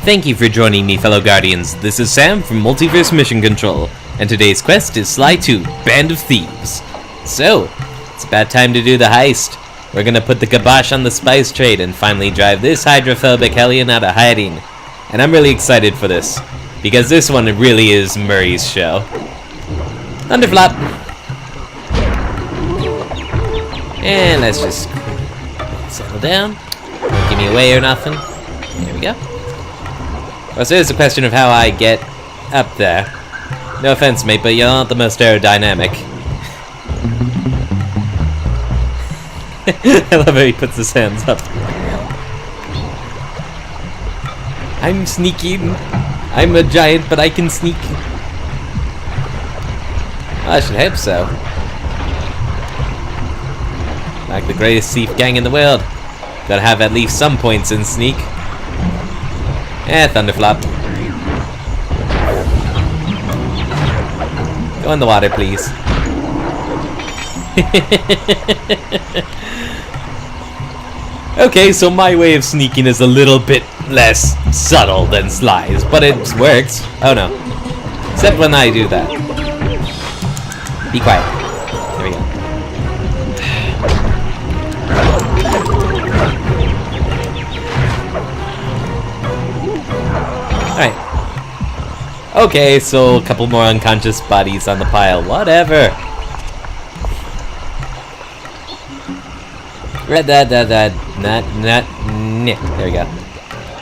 Thank you for joining me, fellow Guardians. This is Sam from Multiverse Mission Control, and today's quest is Sly 2, Band of Thieves. So, it's about time to do the heist. We're gonna put the kibosh on the spice trade and finally drive this hydrophobic hellion out of hiding. And I'm really excited for this, because this one really is Murray's show. Thunderflop! And let's just settle down. Don't give me away or nothing. There we go. Well, so it's a question of how I get up there. No offense, mate, but you're not the most aerodynamic. I love how he puts his hands up. I'm sneaking. I'm a giant, but I can sneak. Well, I should hope so. Like the greatest thief gang in the world. Gotta have at least some points in sneak. Thunderflop. Go in the water, please. Okay, so my way of sneaking is a little bit less subtle than Sly's, but it works. Oh no. Except when I do that. Be quiet. There we go. Alright. Okay, so a couple more unconscious bodies on the pile. Whatever. There we go.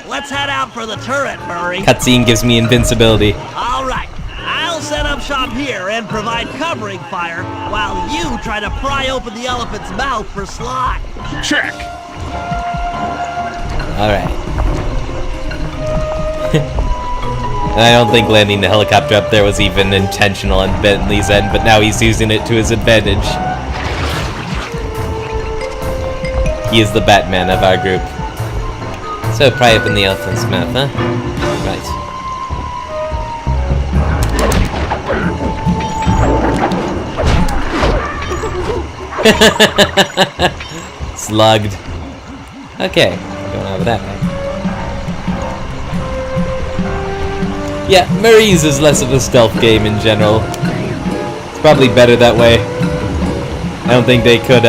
Let's head out for the turret, Murray. Cutscene gives me invincibility. Alright. I'll set up shop here and provide covering fire while you try to pry open the elephant's mouth for Sly. Check. Alright. I don't think landing the helicopter up there was even intentional on Bentley's end, but now he's using it to his advantage. He is the Batman of our group. So, pry open the elephant's mouth, huh? Right. Slugged. Okay, going over that way. Yeah, Murray's is less of a stealth game in general. It's probably better that way. I don't think they could,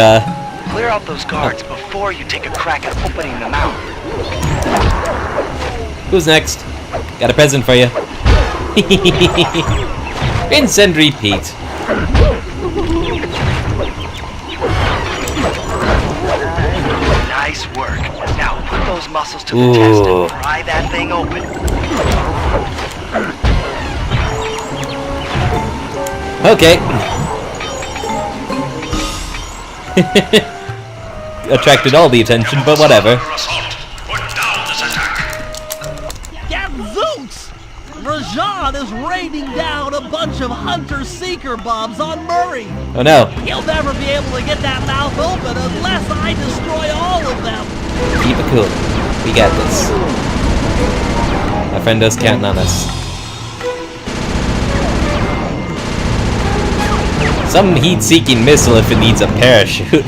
Clear out those guards before you take a crack at opening them out. Who's next? Got a present for you. Rinse and repeat. Nice work. Now put those muscles to the test and pry that thing open. Okay. Attracted all the attention, but whatever. Gadzooks! Rajan is raining down a bunch of hunter-seeker bombs on Murray. Oh no. He'll never be able to get that mouth open unless I destroy all of them. Keep it cool. We got this. My friend does counting on us. Some heat-seeking missile if it needs a parachute.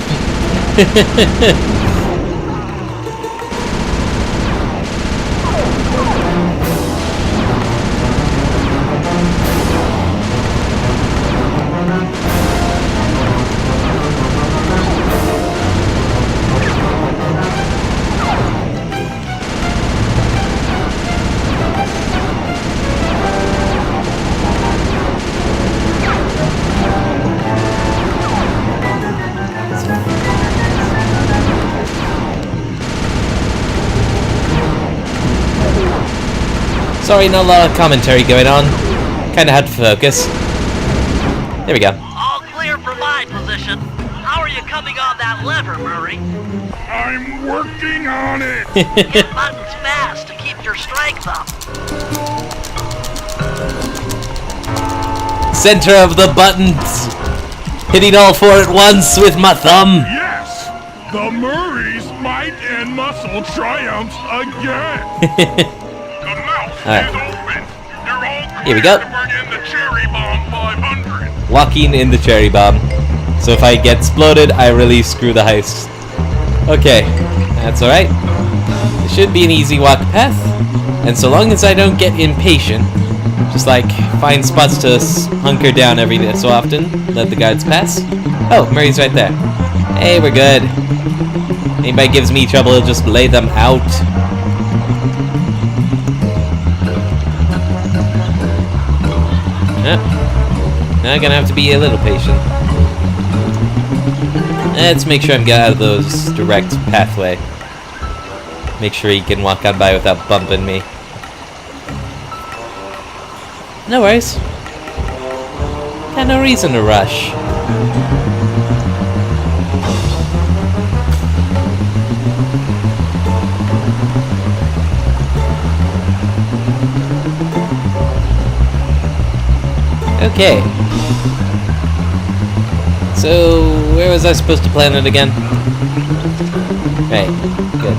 Sorry, not a lot of commentary going on. Kinda had to focus. There we go. All clear for my position. How are you coming on that lever, Murray? I'm working on it. Hit buttons fast to keep your strength up. Center of the buttons. Hitting all four at once with my thumb. Yes, the Murray's might and muscle triumphs again. The mouth is open. You're all Here we clear go. to bring in the cherry bomb 500. Walking in the cherry bomb. So if I get exploded, I really screw the heist. Okay, that's alright. It should be an easy walk path. And so long as I don't get impatient, just like find spots to hunker down every so often, let the guards pass. Oh, Murray's right there. Hey, we're good. Anybody gives me trouble, I'll just lay them out. Now I'm gonna have to be a little patient. Let's make sure I'm getting out of those direct pathway. Make sure he can walk on by without bumping me. No worries. Got no reason to rush. Okay. So, where was I supposed to plan it again? Right, good.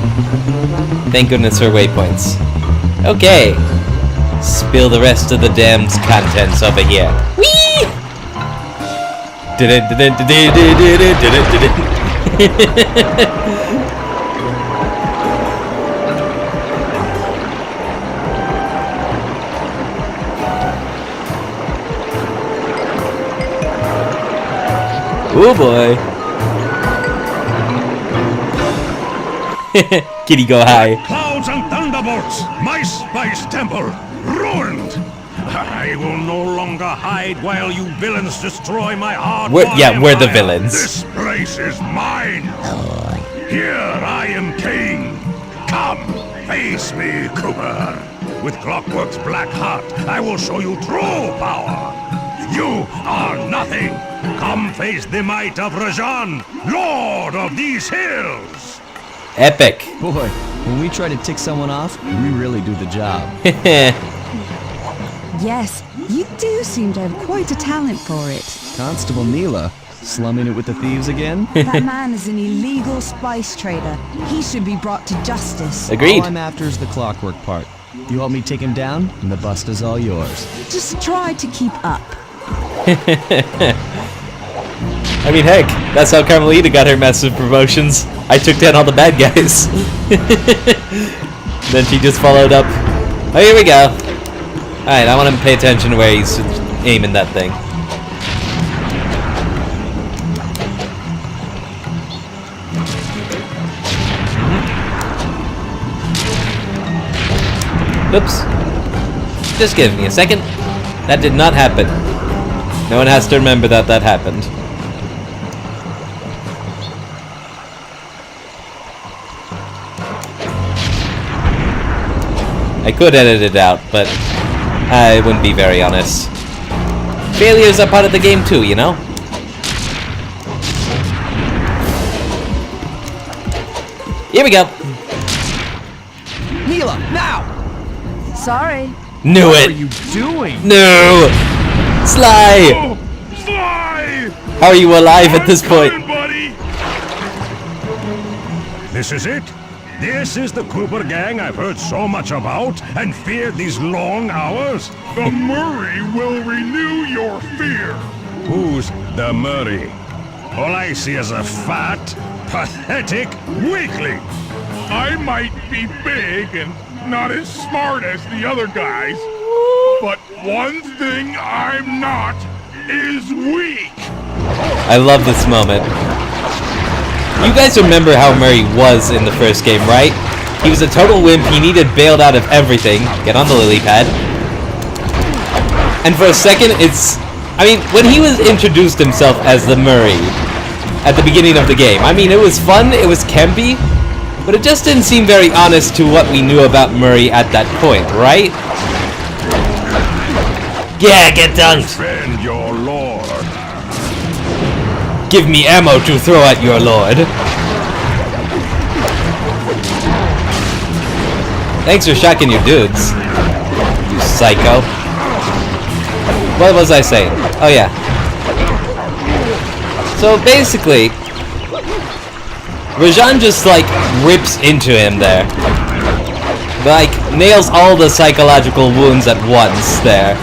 Thank goodness for waypoints. Okay. Spill the rest of the damned contents over here. Whee! Oh boy. Kitty go high. Clouds and thunderbolts! My spice temple ruined! I will no longer hide while you villains destroy my hard We're the villains. This place is mine! Here I am king! Come, face me, Cooper! With Clockwork's black heart, I will show you true power! You are nothing! Come face the might of Rajan, Lord of these hills! Epic. Boy, when we try to tick someone off, we really do the job. Yes, you do seem to have quite a talent for it. Constable Neela, slumming it with the thieves again? That man is an illegal spice trader. He should be brought to justice. Agreed. All I'm after is the clockwork part. You help me take him down, and the bust is all yours. Just try to keep up. I mean, heck, that's how Carmelita got her massive promotions. I took down all the bad guys. Then she just followed up. Oh, here we go. Alright, I want him to pay attention to where he's aiming that thing. Oops. Just give me a second. That did not happen. No one has to remember that that happened. I could edit it out, but I wouldn't be very honest. Failures are part of the game too, you know? Here we go. Neela, now! Sorry. Knew What are it. you doing? No. Sly. Oh, fly! How are you alive at this point? Coming, buddy! This is it? This is the Cooper gang I've heard so much about and feared these long hours? The Murray will renew your fear. Who's the Murray? All I see is a fat, pathetic weakling. I might be big and not as smart as the other guys, but one thing I'm not is weak. I love this moment. You guys remember how Murray was in the first game, right? He was a total wimp, he needed bailed out of everything. Get on the lily pad. And for a second, I mean, when he was introduced himself as the Murray at the beginning of the game, I mean, it was fun, it was campy, but it just didn't seem very honest to what we knew about Murray at that point, right? Yeah, get dunked! Defend your lord. Give me ammo to throw at your lord. Thanks for shocking your dudes, you psycho. What was I saying? Oh yeah. So basically, Rajan just like rips into him there. Like nails all the psychological wounds at once there.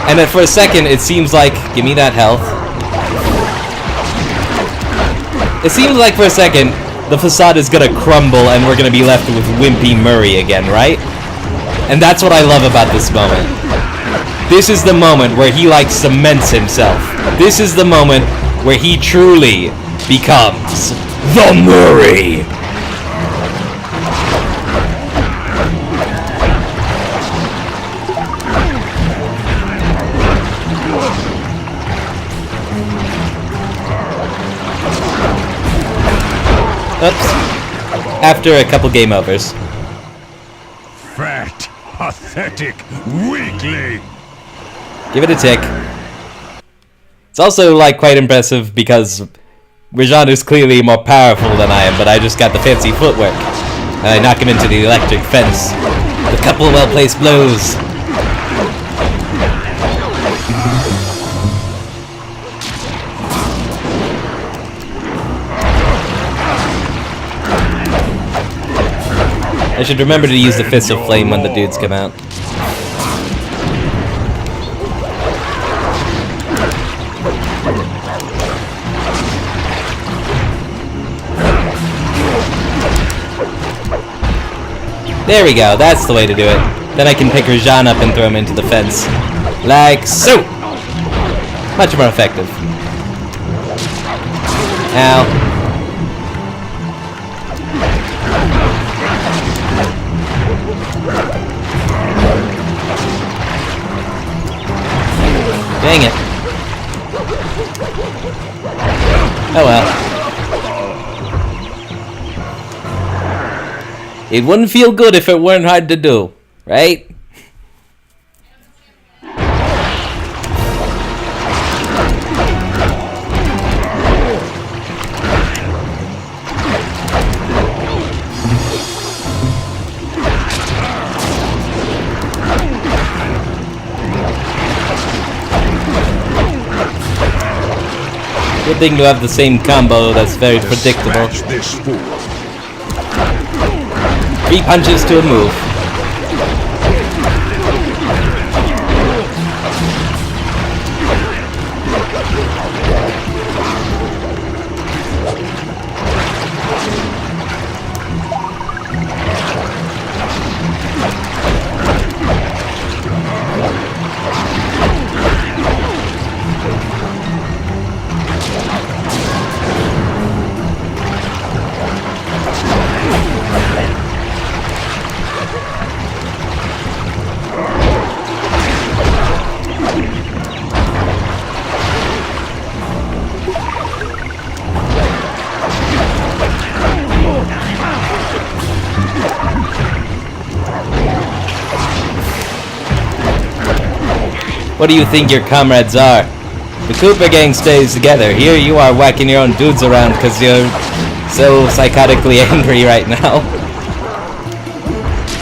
And then for a second it seems like, give me that health. It seems like for a second the facade is gonna crumble and we're gonna be left with Wimpy Murray again, right? And that's what I love about this moment. This is the moment where he, like, cements himself. This is the moment where he truly becomes the Murray. Oops. After a couple game overs. Fat, pathetic, weakling. Give it a tick. It's also, like, quite impressive because Rajan is clearly more powerful than I am, but I just got the fancy footwork. And I knock him into the electric fence. A couple well-placed blows. I should remember to use the Fist of Flame when the dudes come out. There we go, that's the way to do it. Then I can pick Rajan up and throw him into the fence. Like so! Much more effective. Ow. Dang it. Oh well. It wouldn't feel good if it weren't hard to do, right? Good thing to have the same combo that's very predictable. This fool. 3 punches to a move. What do you think your comrades are? The Cooper gang stays together. Here you are whacking your own dudes around because you're so psychotically angry right now.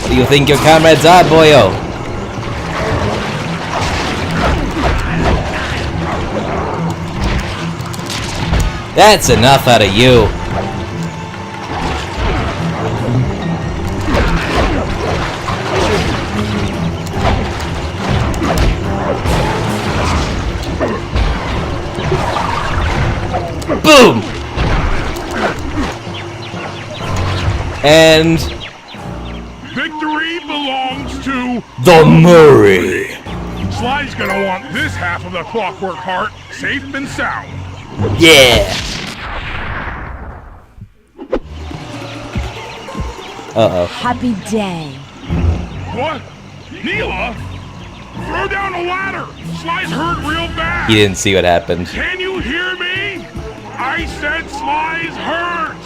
What do you think your comrades are, boyo? That's enough out of you. Boom! And Victory belongs to the Murray. Sly's gonna want this half of the Clockwork Heart safe and sound. Yeah. Uh-oh. Happy day. What? Neela? Throw down a ladder! Sly's hurt real bad! He didn't see what happened. Can you hear me? I said Sly's hurt!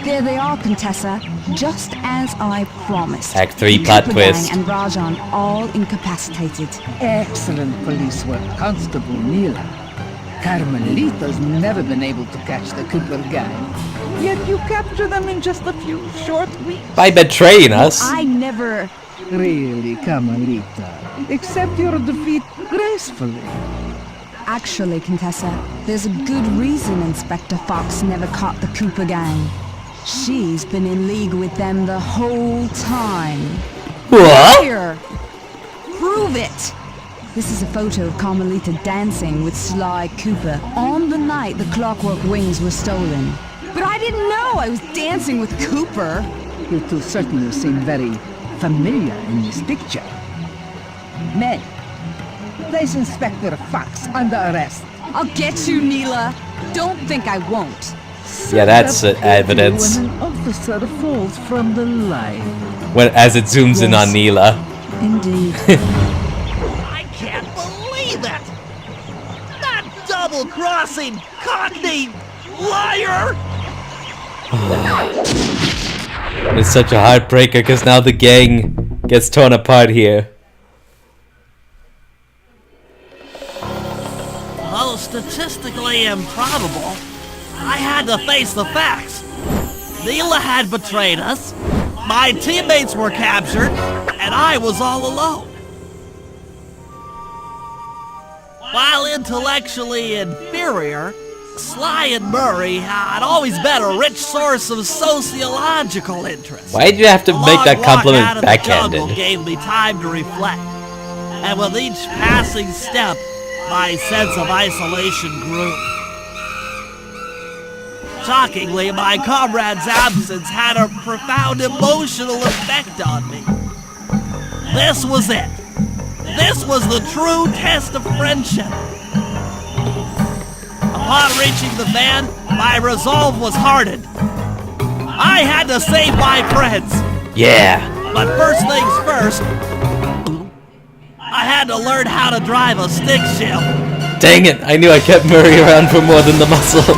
There they are, Contessa. Just as I promised. Act 3 The plot Cooper twist. gang and Rajan all incapacitated. Excellent police work, Constable Neela. Carmelita's never been able to catch the Cooper gang. Yet you capture them in just a few short weeks. By betraying us. I never... Really, Carmelita. Accept your defeat gracefully. Actually, Contessa, there's a good reason Inspector Fox never caught the Cooper gang. She's been in league with them the whole time. What? Here! Prove it! This is a photo of Carmelita dancing with Sly Cooper on the night the Clockwork Wings were stolen. But I didn't know I was dancing with Cooper. You two certainly seem very familiar in this picture. Men, place Inspector Fox under arrest. I'll get you, Neela. Don't think I won't. Yeah, that's evidence. When an officer falls from the line. As it zooms in on Neela. Indeed. I can't believe it! That double-crossing, cockney liar! It's such a heartbreaker because now the gang gets torn apart here. Though statistically improbable, I had to face the facts. Neela had betrayed us, my teammates were captured, and I was all alone. While intellectually inferior, Sly and Murray had always been a rich source of sociological interest. Why'd you have to make that compliment out of the jungle backhanded? gave me time to reflect, and with each passing step, my sense of isolation grew. Shockingly, my comrade's absence had a profound emotional effect on me. This was it. This was the true test of friendship. Upon reaching the van, my resolve was hardened. I had to save my friends. Yeah. But first things first, I had to learn how to drive a stick shift. Dang it, I knew I kept Murray around for more than the muscle.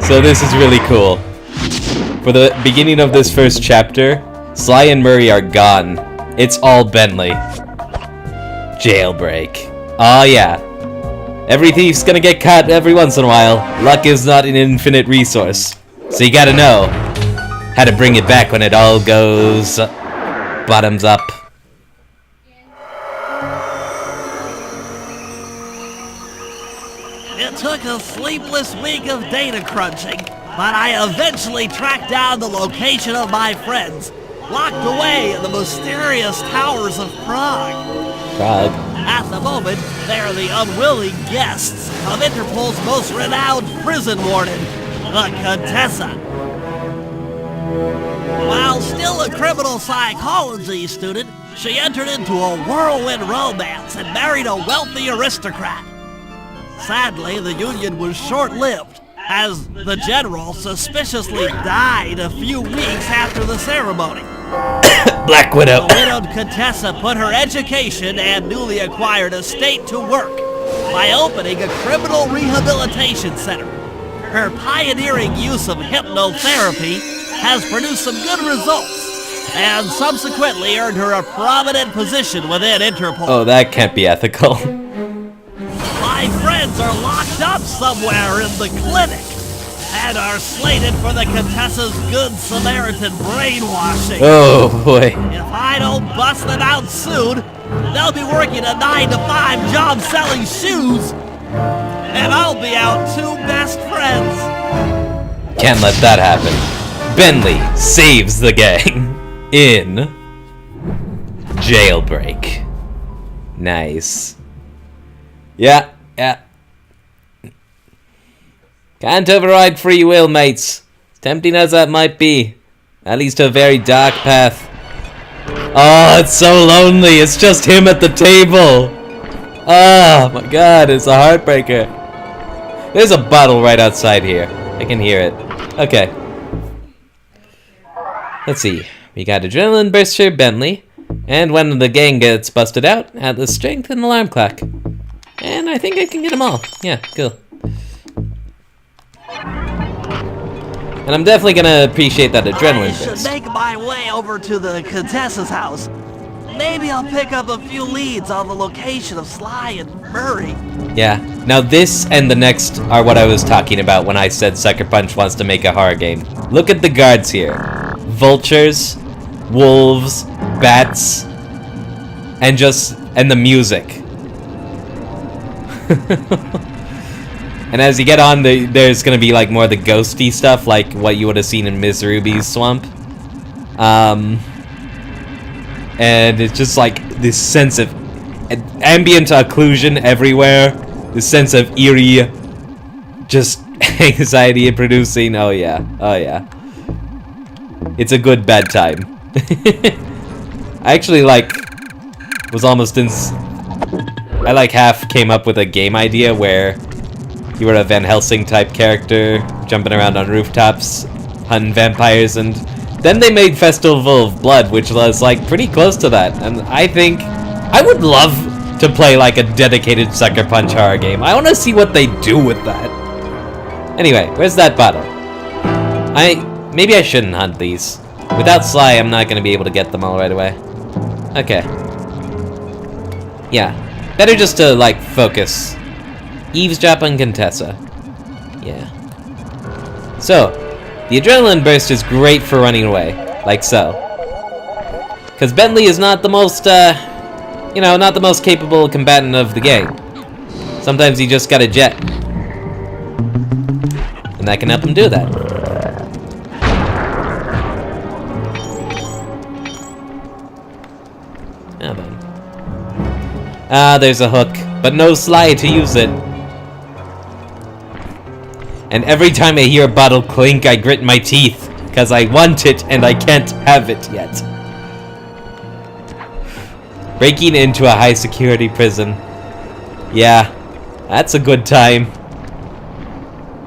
So this is really cool. For the beginning of this first chapter, Sly and Murray are gone. It's all Bentley. Jailbreak. Oh yeah. Every thief's gonna get caught every once in a while. Luck is not an infinite resource. So you gotta know how to bring it back when it all goes bottoms up. It took a sleepless week of data crunching, but I eventually tracked down the location of my friends, locked away in the mysterious towers of Prague. Prague. At the moment, they are the unwilling guests of Interpol's most renowned prison warden, the Contessa. While still a criminal psychology student, she entered into a whirlwind romance and married a wealthy aristocrat. Sadly, the union was short-lived, as the general suspiciously died a few weeks after the ceremony. Black Widow. The widowed Contessa put her education and newly acquired estate to work by opening a criminal rehabilitation center. Her pioneering use of hypnotherapy has produced some good results, and subsequently earned her a prominent position within Interpol. Oh, that can't be ethical. My friends are locked up somewhere in the clinic and are slated for the Contessa's Good Samaritan brainwashing. Oh boy. If I don't bust them out soon, they'll be working a 9-to-5 job selling shoes, and I'll be out two best friends. Can't let that happen. Bentley saves the gang in Jailbreak. Nice. Yeah. Can't override free will, mates. Tempting as that might be, that leads to a very dark path. Oh, it's so lonely. It's just him at the table. Oh my god, it's a heartbreaker. There's a bottle right outside here. I can hear it. Okay. Let's see. We got Adrenaline Burster Bentley. And when the gang gets busted out, Atlas Strength and Alarm Clock. And I think I can get them all. Yeah, cool. And I'm definitely gonna appreciate that Adrenaline I should Burst. make my way over to the Contessa's house. Maybe I'll pick up a few leads on the location of Sly and Murray. Yeah. Now this and the next are what I was talking about when I said Sucker Punch wants to make a horror game. Look at the guards here. Vultures, wolves, bats, and the music. And as you get on, there's gonna be like more of the ghosty stuff, like what you would have seen in Miss Ruby's swamp. And it's just like this sense of ambient occlusion everywhere. This sense of eerie, just anxiety producing. Oh yeah, oh yeah. It's a good bad time. I actually was almost I like half came up with a game idea where you were a Van Helsing type character jumping around on rooftops, hunting vampires, and then they made Festival of Blood, which was like pretty close to that. And I think I would love to play like a dedicated Sucker Punch horror game. I want to see what they do with that. Anyway, where's that bottle? Maybe I shouldn't hunt these. Without Sly, I'm not gonna be able to get them all right away. Okay. Yeah, better just to like focus. Eavesdrop on Contessa. Yeah. So, the adrenaline burst is great for running away, like so. Because Bentley is not the most, not the most capable combatant of the gang. Sometimes you just gotta jet. And that can help him do that. Now then. Ah, there's a hook, but no Sly to use it. And every time I hear a bottle clink, I grit my teeth, because I want it and I can't have it yet. Breaking into a high security prison. Yeah, that's a good time.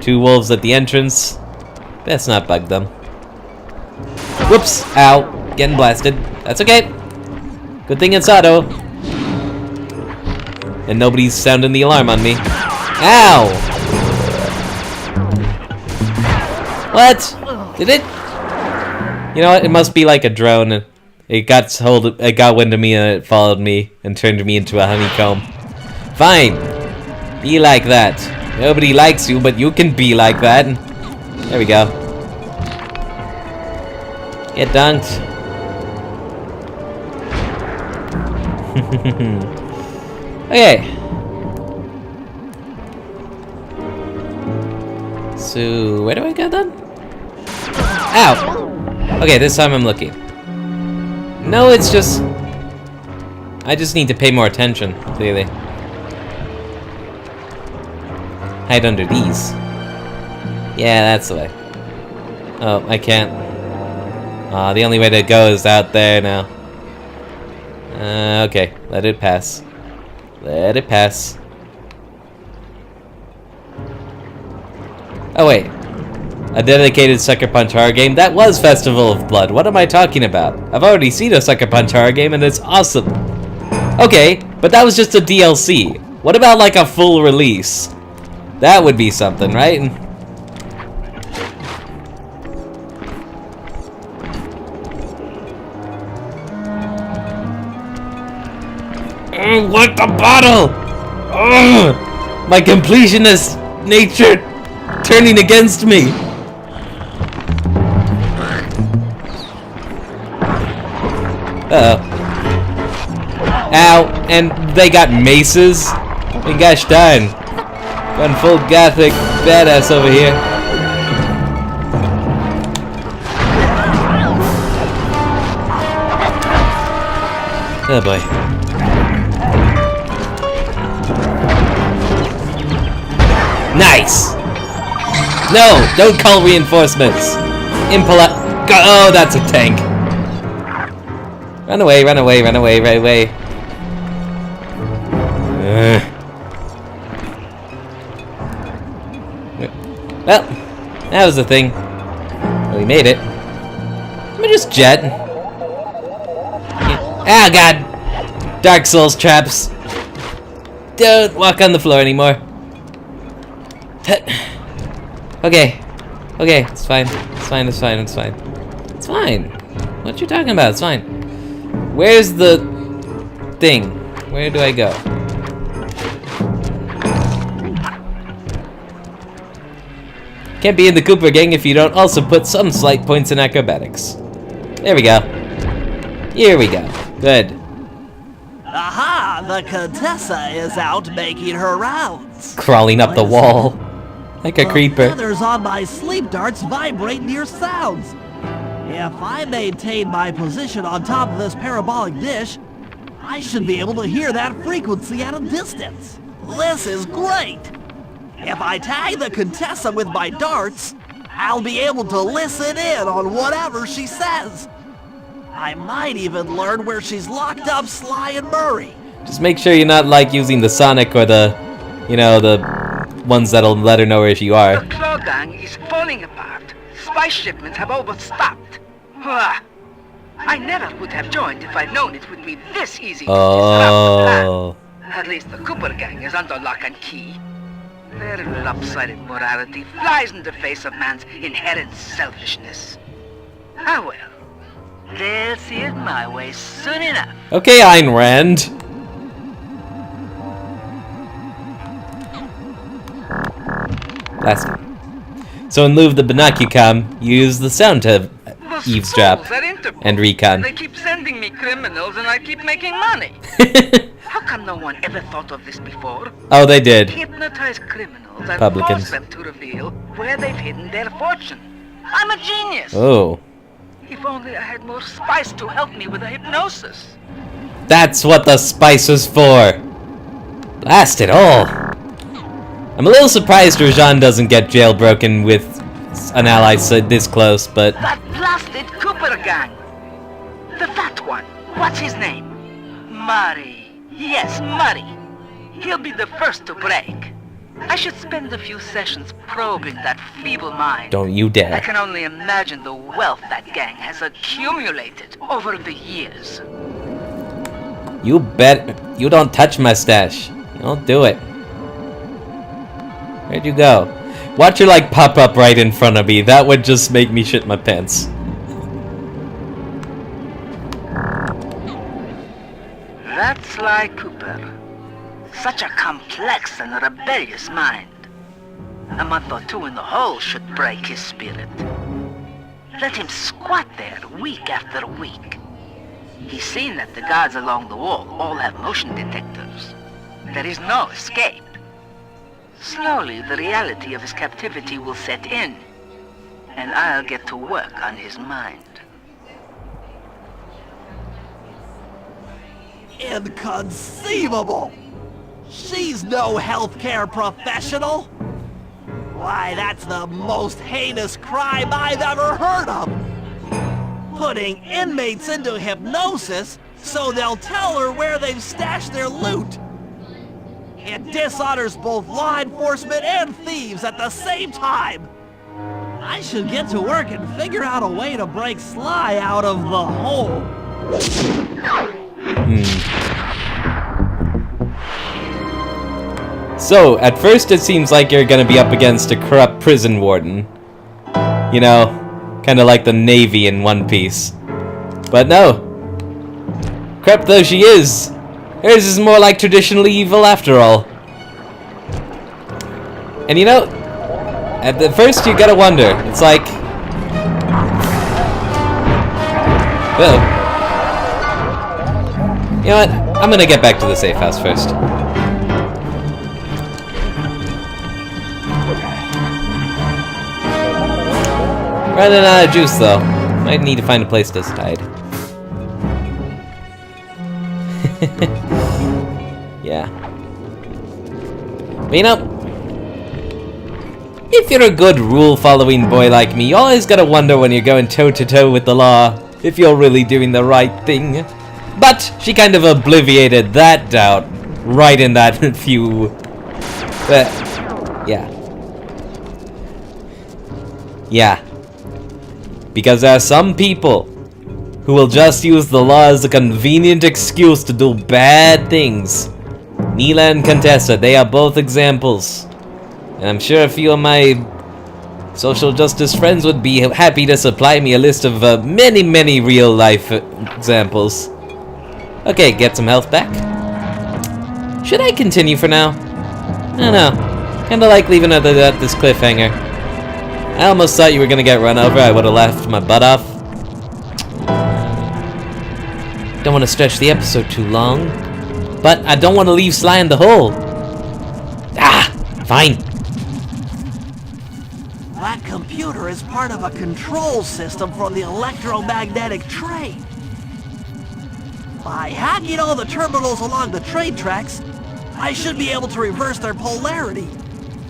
2 wolves at the entrance. Best not bug them. Whoops, ow, getting blasted. That's okay. Good thing it's auto. And nobody's sounding the alarm on me. Ow! What? Did it? You know what? It must be like a drone. It got wind of me and it followed me and turned me into a honeycomb. Fine. Be like that. Nobody likes you, but you can be like that. There we go. Get dunked. Okay. So, where do I go then? Ow! Okay, this time I'm looking. No, it's just... I just need to pay more attention, clearly. Hide under these. Yeah, that's the way. Oh, I can't. The only way to go is out there now. Okay, let it pass. Let it pass. Oh wait, a dedicated Sucker Punch horror game? That was Festival of Blood. What am I talking about? I've already seen a Sucker Punch horror game and it's awesome. Okay, but that was just a DLC. What about like a full release? That would be something, right? What the bottle? Ugh, my completionist nature turning against me. Uh-oh. Ow, and they got maces? I mean, gosh darn. One full gothic badass over here. Oh boy. Nice! No! Don't call reinforcements! Impolite. Oh, that's a tank. Run away, run away, run away, run away. Well, that was the thing. Well, we made it. Let me just jet. Ah, God! Dark Souls traps. Don't walk on the floor anymore. Okay. Okay, it's fine. It's fine, it's fine, it's fine. It's fine. What you talking about? It's fine. Where's the thing? Where do I go? Can't be in the Cooper gang if you don't also put some slight points in acrobatics. There we go. Here we go. Good. Aha! The Contessa is out making her rounds. Crawling up the wall. Like a creeper. The feathers on my sleep darts vibrate near sounds. If I maintain my position on top of this parabolic dish, I should be able to hear that frequency at a distance. This is great. If I tag the Contessa with my darts, I'll be able to listen in on whatever she says. I might even learn where she's locked up Sly and Murray. Just make sure you're not like using the Sonic or the, you know, the ones that'll let her know where you are. The Claw Gang is falling apart. Spice shipments have overstocked. I never would have joined if I'd known it would be this easy to disrupt the plan. At least the Cooper Gang is under lock and key. Their lopsided morality flies in the face of man's inherent selfishness. Ah well, they'll see it my way soon enough. Okay, Ayn Rand. Last one. So in lieu of the binocucam, use the sound to eavesdrop and recon. They keep sending me criminals and I keep making money. How come no one ever thought of this before? Oh, they did. Hypnotize criminals and Publicans. force them to reveal where they've hidden their fortune. I'm a genius. Oh. If only I had more spice to help me with the hypnosis. That's what the spice was for. Blast it all. I'm a little surprised Rajan doesn't get jailbroken with an ally this close, but... That blasted Cooper Gang. The fat one. What's his name? Murray. Yes, Murray. He'll be the first to break. I should spend a few sessions probing that feeble mind. Don't you I dare. can only imagine the wealth that gang has accumulated over the years. You bet you don't touch my stash. Don't do it. Where'd you go? Watch her like pop up right in front of me. That would just make me shit my pants. That's Sly Cooper. Such a complex and rebellious mind. A month or two in the hole should break his spirit. Let him squat there week after week. He's seen that the guards along the wall all have motion detectors. There is no escape. Slowly, the reality of his captivity will set in, and I'll get to work on his mind. Inconceivable! She's no healthcare professional! Why, that's the most heinous crime I've ever heard of! Putting inmates into hypnosis so they'll tell her where they've stashed their loot! It dishonors both law enforcement and thieves at the same time! I should get to work and figure out a way to break Sly out of the hole. So, at first it seems like you're gonna be up against a corrupt prison warden. You know, kinda like the Navy in One Piece. But no. Corrupt though she is, hers is more like traditional evil after all. And you know, at the first you gotta wonder, it's like... Well, you know what, I'm gonna get back to the safe house first. Running out of juice though. Might need to find a place to hide. Yeah. But you know, if you're a good rule-following boy like me, you always gotta wonder when you're going toe-to-toe with the law, if you're really doing the right thing. But she kind of obliviated that doubt right in that few... yeah. Yeah. Because there are some people who will just use the law as a convenient excuse to do bad things. Mila and Contessa, they are both examples. And I'm sure a few of my social justice friends would be happy to supply me a list of many, many real-life examples. Okay, get some health back. Should I continue for now? I don't know. Kinda like leaving it at this cliffhanger. I almost thought you were gonna get run over. I would have left my butt off. Don't want to stretch the episode too long, but I don't want to leave Sly in the hole. Ah, fine. That computer is part of a control system for the electromagnetic train. By hacking all the terminals along the train tracks, I should be able to reverse their polarity,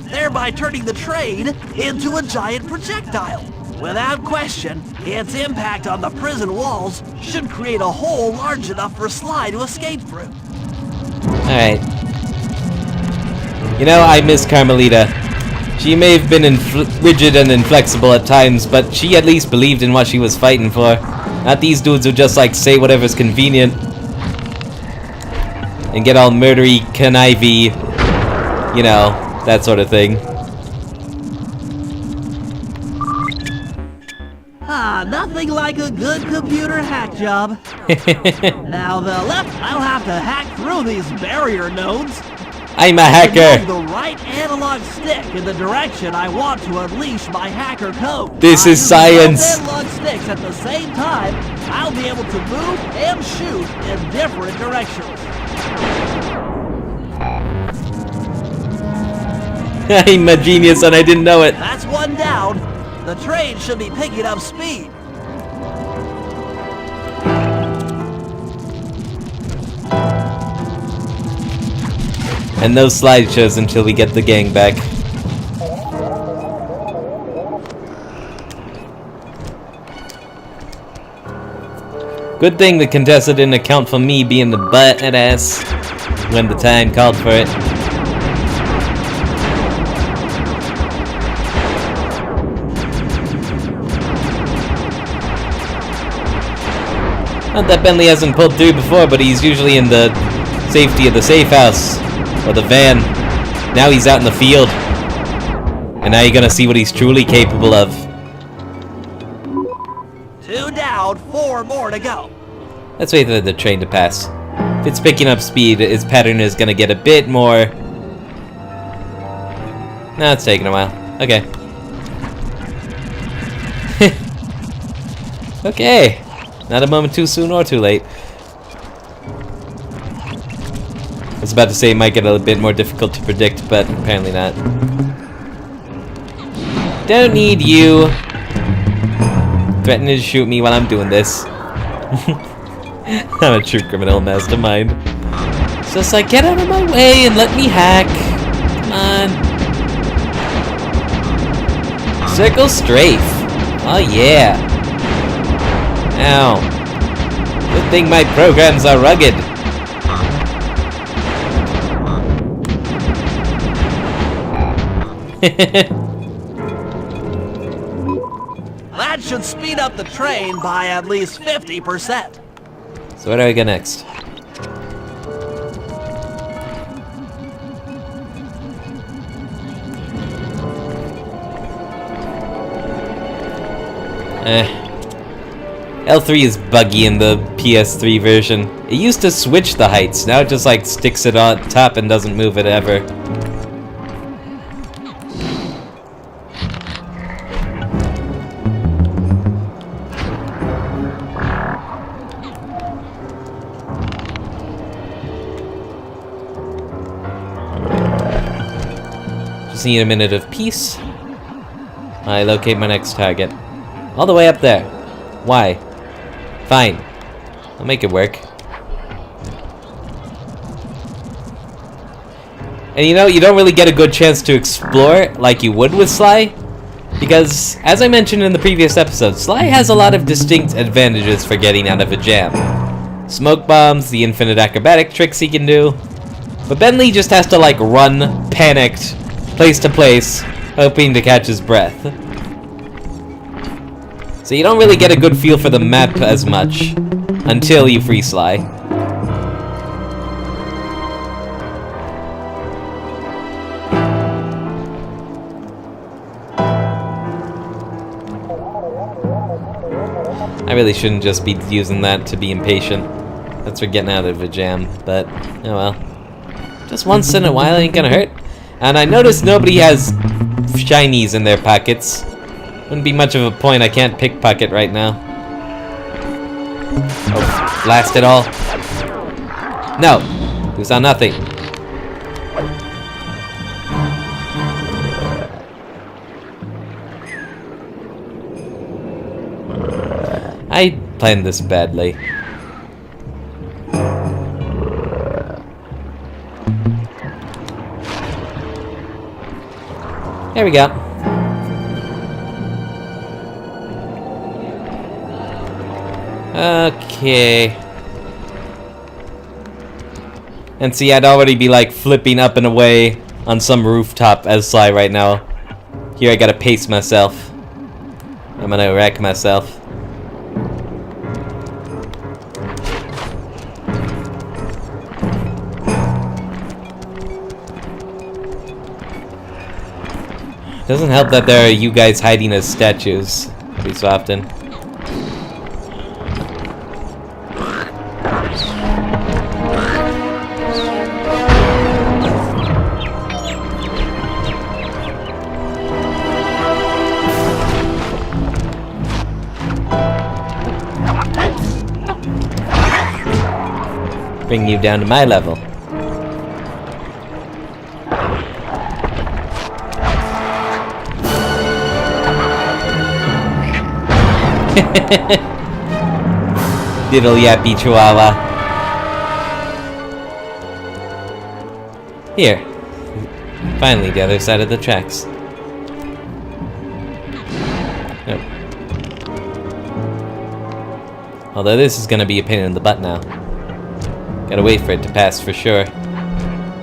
thereby turning the train into a giant projectile. Without question, its impact on the prison walls should create a hole large enough for Sly to escape through. Alright. You know, I miss Carmelita. She may have been rigid and inflexible at times, but she at least believed in what she was fighting for. Not these dudes who just like say whatever's convenient and get all murdery, connivey, you know, that sort of thing. Nothing like a good computer hack job. Now the left, I'll have to hack through these barrier nodes. I'm a hacker. Move the right analog stick in the direction I want to unleash my hacker code. This is science. Both analog sticks at the same time, I'll be able to move and shoot in different directions. I'm a genius and I didn't know it. That's one down. The train should be picking up speed. And no slideshows until we get the gang back. Good thing the Contessa didn't account for me being the butt-ass when the time called for it. Not that Bentley hasn't pulled through before, but he's usually in the safety of the safe house. Or the van. Now he's out in the field. And now you're gonna see what he's truly capable of. 2 down, 4 more to go. Let's wait for the train to pass. If it's picking up speed, its pattern is gonna get a bit more... No, it's taking a while. Okay. Okay. Not a moment too soon or too late. I was about to say it might get a bit more difficult to predict, but apparently not. Don't need you threatening to shoot me while I'm doing this. I'm a true criminal mastermind. It's just like, get out of my way and let me hack. Come on. Circle strafe. Oh yeah. Ow. Good thing my programs are rugged. That should speed up the train by at least 50%. So where do I go next? L3 is buggy in the PS3 version. It used to switch the heights, now it just like sticks it on top and doesn't move it ever. Just need a minute of peace. I locate my next target. All the way up there. Why? Fine. I'll make it work. And you know, you don't really get a good chance to explore like you would with Sly. Because, as I mentioned in the previous episode, Sly has a lot of distinct advantages for getting out of a jam. Smoke bombs, the infinite acrobatic tricks he can do. But Bentley just has to like run, panicked, place to place, hoping to catch his breath. So you don't really get a good feel for the map as much until you free Sly. I really shouldn't just be using that to be impatient. That's for getting out of a jam, but oh well. Just once in a while ain't gonna hurt. And I noticed nobody has shinies in their pockets. Wouldn't be much of a point, I can't pickpocket right now. Oh, blast it all. No, we saw nothing. planned this badly. There we go. Okay. And see, I'd already be like flipping up and away on some rooftop as Sly right now. Here I gotta pace myself. I'm gonna wreck myself. Doesn't help that there are you guys hiding as statues every so often. Bring you down to my level. Little yappy chihuahua. Here. Finally, the other side of the tracks. Nope. Although this is gonna be a pain in the butt now. Gotta wait for it to pass for sure.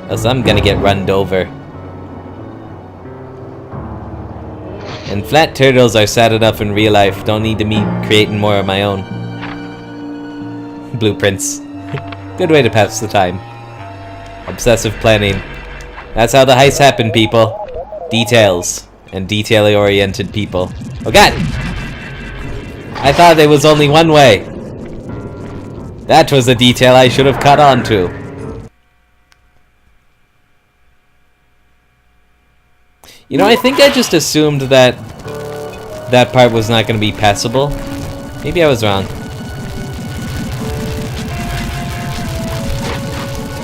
Else I'm gonna get runned over. And flat turtles are sad enough in real life. Don't need to me creating more of my own. Blueprints. Good way to pass the time. Obsessive planning. That's how the heists happen, people. Details. And detail-oriented people. Oh god! I thought there was only one way. That was a detail I should have caught on to. You know, I think I just assumed that that part was not going to be passable. Maybe I was wrong.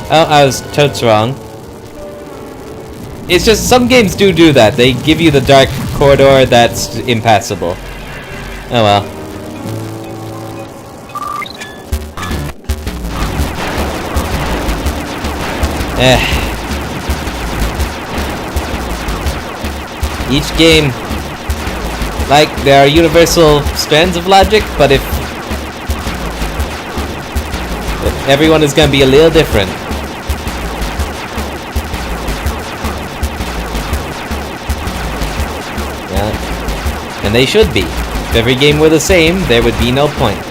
Oh, I was totes wrong. It's just some games do that. They give you the dark corridor that's impassable. Oh well. Each game, like, there are universal strands of logic, but if everyone is gonna be a little different. Yeah, and they should be. If every game were the same, there would be no point.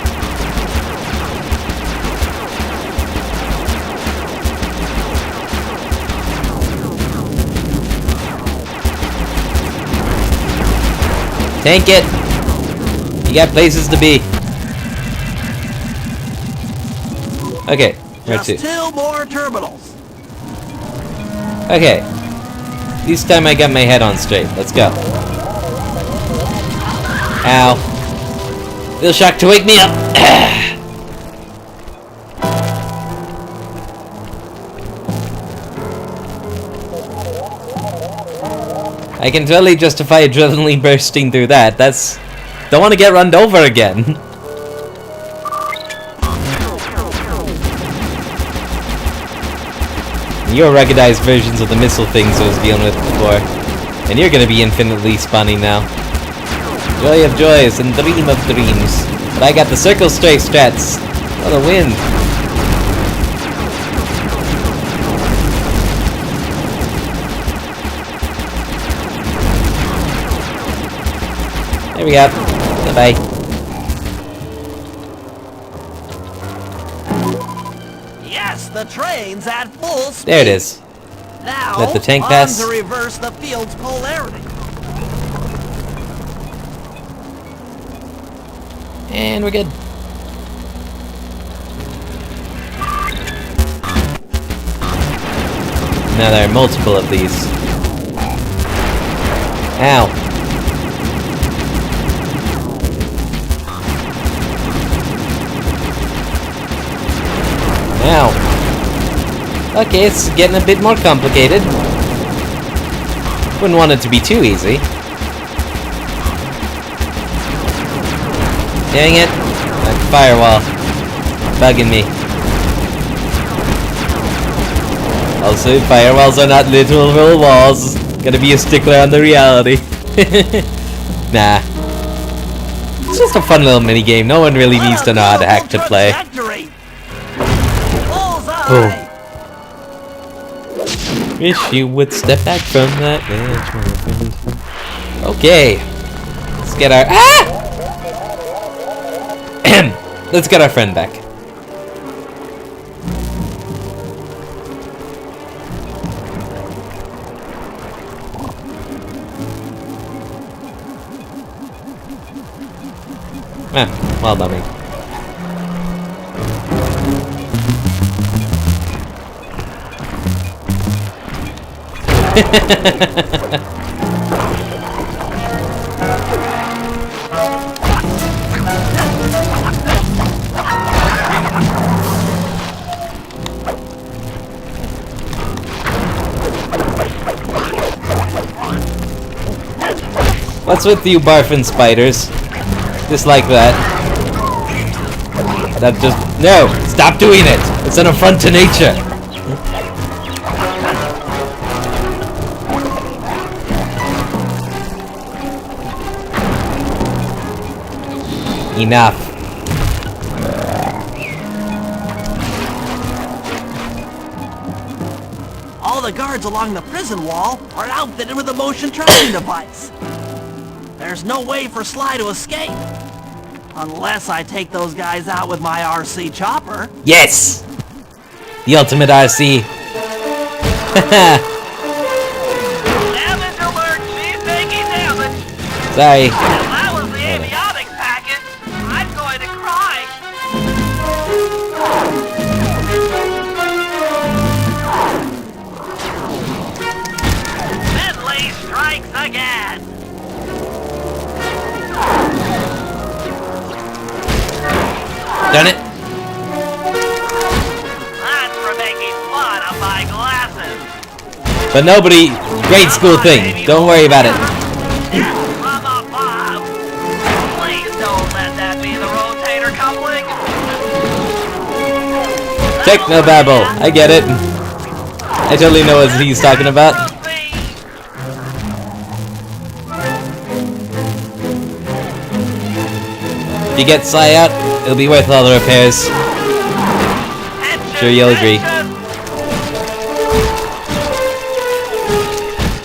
Tank it! You got places to be. Okay, where Just to? 2 more terminals. Okay. This time I got my head on straight. Let's go. Ow. Feel shock to wake me up. I can totally justify adrenaline bursting through that. That's... Don't want to get run over again. You're ruggedized versions of the missile things I was dealing with before. And you're gonna be infinitely spawning now. Joy of joys and dream of dreams. But I got the circle straight strats. For the win. There we go. Bye-bye. Yes, the train's at full speed. There it is. Now, Let the tank on pass. to reverse the field's polarity. And we're good. Now there are multiple of these. Ow. Ow. Okay, it's getting a bit more complicated. Wouldn't want it to be too easy. Dang it. firewall. Bugging me. Also, firewalls are not literal walls. Gotta be a stickler on the reality. Nah. It's just a fun little mini game. No one really needs to know how to hack to play. Oh. Wish you would step back from that edge. Okay. Let's get our let's get our friend back. Well done me. What's with you barfing spiders? Just like that. That just... No! Stop doing it! It's an affront to nature! Enough. All the guards along the prison wall are outfitted with a motion tracking device. There's no way for Sly to escape. Unless I take those guys out with my RC chopper. Yes! The ultimate RC. Damage alert, she's taking damage. Sorry. If that was the amniotic packet, I'm going to cry. Bentley strikes again. Done it. That's for making fun of my glasses. But nobody... Grade school thing. Don't worry about it. Come on, Bob. Please don't let that be the rotator coupling. Technobabble. I get it. I totally know what he's talking about. If you get Sly out, it'll be worth all the repairs. Sure you'll agree.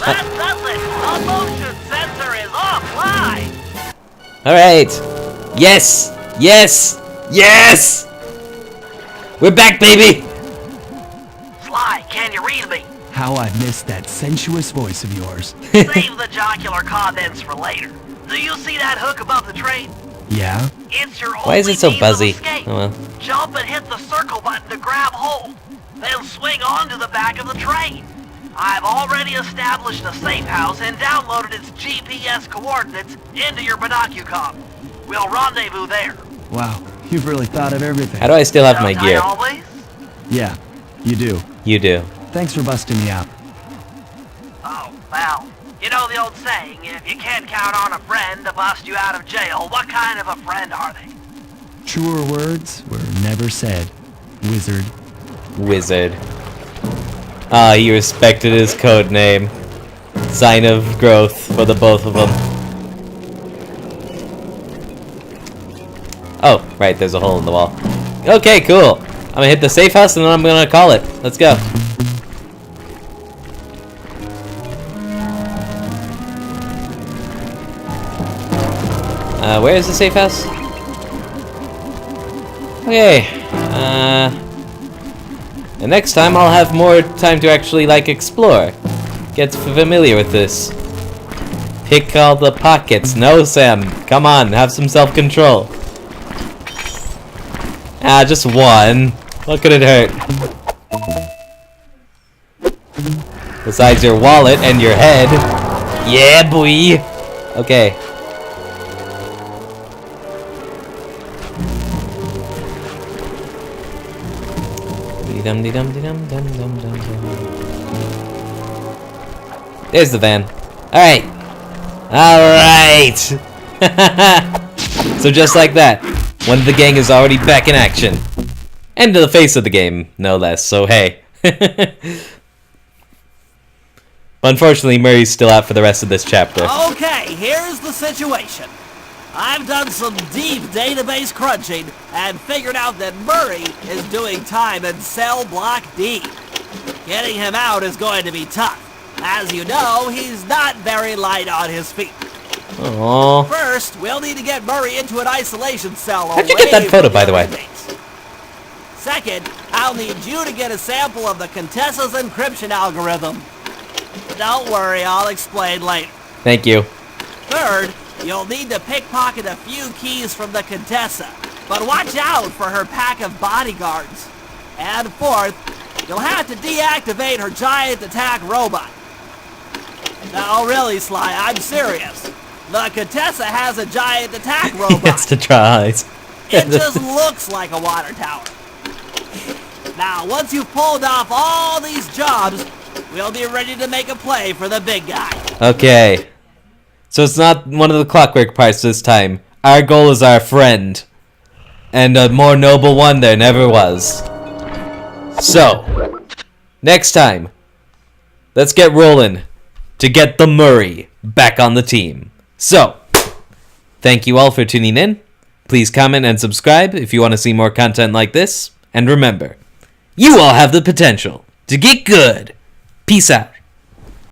That does it. The motion sensor is offline. Alright. Yes! Yes! Yes! We're back, baby! Sly, can you read me? How I missed that sensuous voice of yours. Save the jocular comments for later. Do you see that hook above the train? Yeah? It's your Why is only it so means of buzzy? escape. Oh well. Jump and hit the circle button to grab hold. Then swing onto the back of the train. I've already established a safe house and downloaded its GPS coordinates into your binocucom. We'll rendezvous there. Wow, you've really thought of everything. How do I still have my Don't I gear? always? Yeah, you do. You do. Thanks for busting me out. Oh, well, you know the old saying, if you can't count on a friend to bust you out of jail, what kind of a friend are they? Truer words were never said, wizard. Wizard. Ah, he respected his code name. Sign of growth for the both of them. Oh, right, there's a hole in the wall. Okay, cool. I'm gonna hit the safe house and then I'm gonna call it. Let's go. Where is the safe house? Okay. And next time I'll have more time to actually, like, explore. Get familiar with this. Pick all the pockets. No, Sam. Come on, have some self-control. Ah, just one. What could it hurt? Besides your wallet and your head. Yeah, boy. Okay. There's the van. Alright! Alright! So just like that. when the gang is already back in action. And the face of the game, no less, so hey. But unfortunately, Murray's still out for the rest of this chapter. Okay, here's the situation. I've done some deep database crunching and figured out that Murray is doing time in cell block D. Getting him out is going to be tough. As you know, he's not very light on his feet. Aww. First, we'll need to get Murray into an isolation cell. How'd you get that photo, by the way? Second, I'll need you to get a sample of the Contessa's encryption algorithm. Don't worry, I'll explain later. Thank you. Third, you'll need to pickpocket a few keys from the Contessa, but watch out for her pack of bodyguards. And fourth, you'll have to deactivate her giant attack robot. No, really, Sly, I'm serious. The Contessa has a giant attack robot. It's to try eyes. It just looks like a water tower. Now, once you've pulled off all these jobs, we'll be ready to make a play for the big guy. Okay. So it's not one of the clockwork parts this time. Our goal is our friend. And a more noble one there never was. So, next time, let's get rolling to get the Murray back on the team. So, thank you all for tuning in. Please comment and subscribe if you want to see more content like this. And remember, you all have the potential to get good. Peace out.